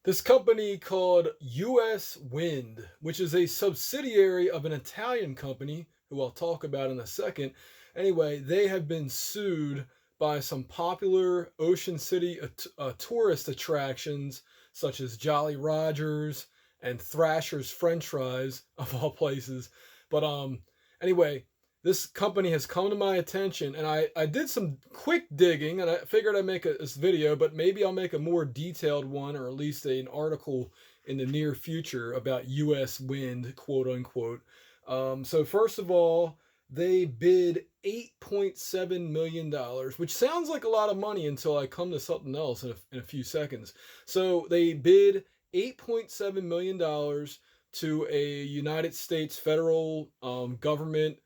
This company called US Wind, which is a subsidiary of an Italian company who I'll talk about in a second. Anyway, they have been sued by some popular Ocean City tourist attractions such as Jolly Rogers and Thrasher's French Fries, of all places. But anyway, this company has come to my attention, and I did some quick digging, and I figured I'd make this video, but maybe I'll make a more detailed one, or at least an article in the near future about US Wind, quote unquote. So first of all, they bid $8.7 million, which sounds like a lot of money until I come to something else in a few seconds. So they bid $8.7 million to a United States federal government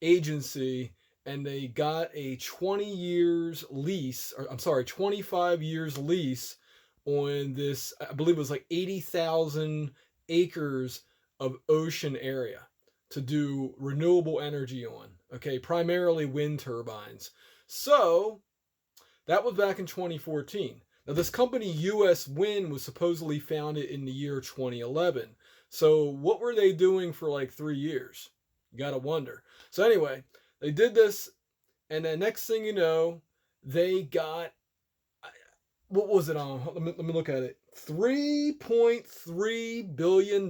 agency, and they got a 20 years lease, or I'm sorry, 25 years lease on this. I believe it was like 80,000 acres of ocean area to do renewable energy on. Okay, primarily wind turbines. So that was back in 2014. Now, this company US Wind was supposedly founded in the year 2011. So what were they doing for like 3 years? You gotta wonder. So anyway, they did this, and then next thing you know, they got, what was it on? Let me look at it. $3.3 billion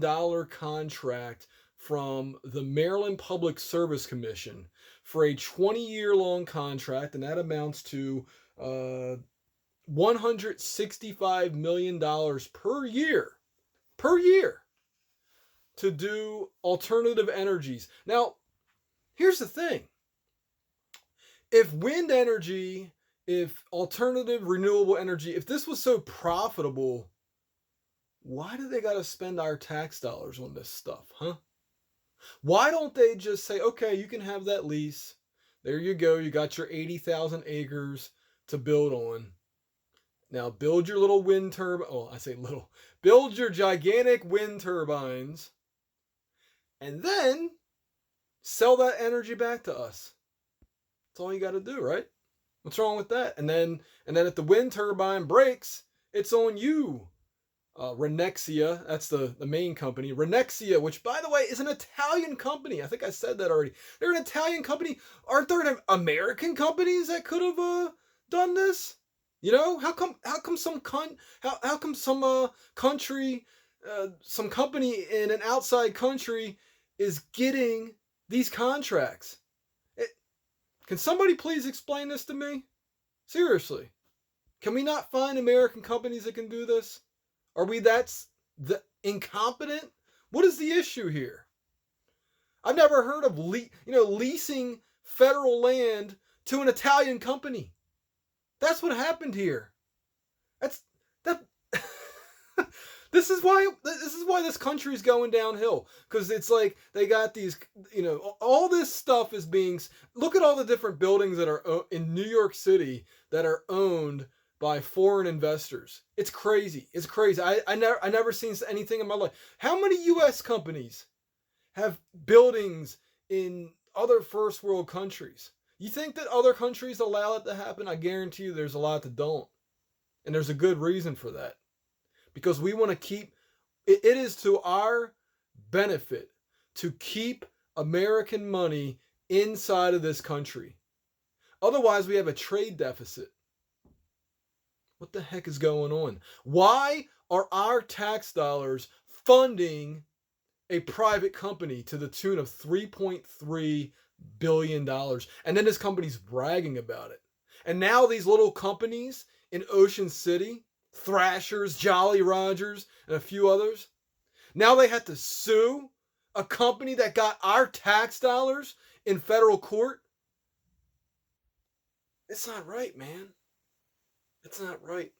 contract from the Maryland Public Service Commission for a 20-year long contract, and that amounts to $165 million per year. Per year. To do alternative energies. Now, here's the thing. If wind energy, if alternative renewable energy, if this was so profitable, why do they got to spend our tax dollars on this stuff, huh? Why don't they just say, okay, you can have that lease. There you go. You got your 80,000 acres to build on. Now build your little wind turbine. Oh, I say little. Build your gigantic wind turbines. And then sell that energy back to us. That's all you got to do, right? What's wrong with that? And then if the wind turbine breaks, it's on you. Renexia, that's the main company. Renexia, which by the way is an Italian company. I think I said that already. They're an Italian company. Aren't there American companies that could have done this? You know, how come some country, some company in an outside country is getting these contracts? Can somebody please explain this to me? Seriously. Can we not find American companies that can do this? Are we incompetent? What is the issue here? I've never heard of leasing federal land to an Italian company. That's what happened here. This is why this country is going downhill, because it's like they got these, all this stuff is being. Look at all the different buildings that are in New York City that are owned by foreign investors. It's crazy. It's crazy. I never seen anything in my life. How many U.S. companies have buildings in other first world countries? You think that other countries allow it to happen? I guarantee you there's a lot that don't. And there's a good reason for that. Because we want to keep, it is to our benefit to keep American money inside of this country. Otherwise, we have a trade deficit. What the heck is going on? Why are our tax dollars funding a private company to the tune of $3.3 billion? And then this company's bragging about it. And now these little companies in Ocean City, Thrashers, Jolly Rogers, and a few others, now they have to sue a company that got our tax dollars in federal court. It's not right, man. It's not right.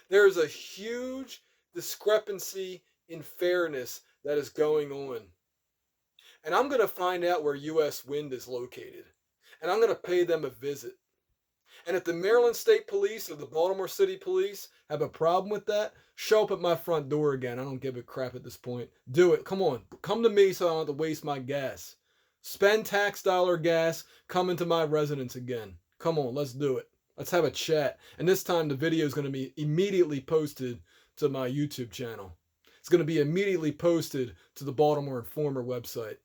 There's a huge discrepancy in fairness that is going on. And I'm going to find out where US Wind is located. And I'm going to pay them a visit. And if the Maryland State Police or the Baltimore City Police have a problem with that, show up at my front door again. I don't give a crap at this point. Do it. Come on. Come to me so I don't have to waste my gas. Spend tax dollar gas. Come into my residence again. Come on. Let's do it. Let's have a chat. And this time the video is going to be immediately posted to my YouTube channel. It's going to be immediately posted to the Baltimore Informer website.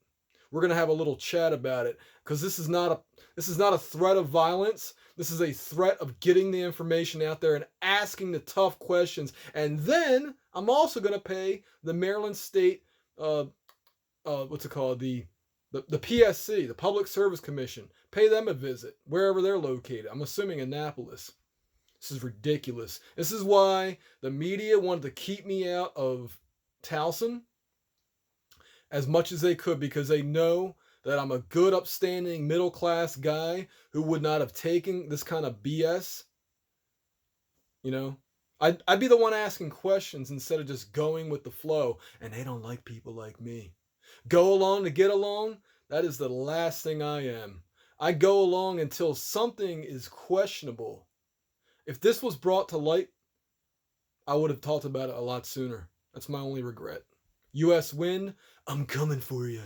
We're going to have a little chat about it because this is not a threat of violence. This is a threat of getting the information out there and asking the tough questions. And then I'm also going to pay the Maryland State what's it called, the PSC, the Public Service Commission, pay them a visit wherever they're located. I'm assuming Annapolis. This is ridiculous. This is why the media wanted to keep me out of Towson as much as they could, because they know that I'm a good, upstanding, middle-class guy who would not have taken this kind of BS. You know, I'd be the one asking questions instead of just going with the flow, and they don't like people like me. Go along to get along, that is the last thing I am. I go along until something is questionable. If this was brought to light, I would have talked about it a lot sooner. That's my only regret. US win, I'm coming for you.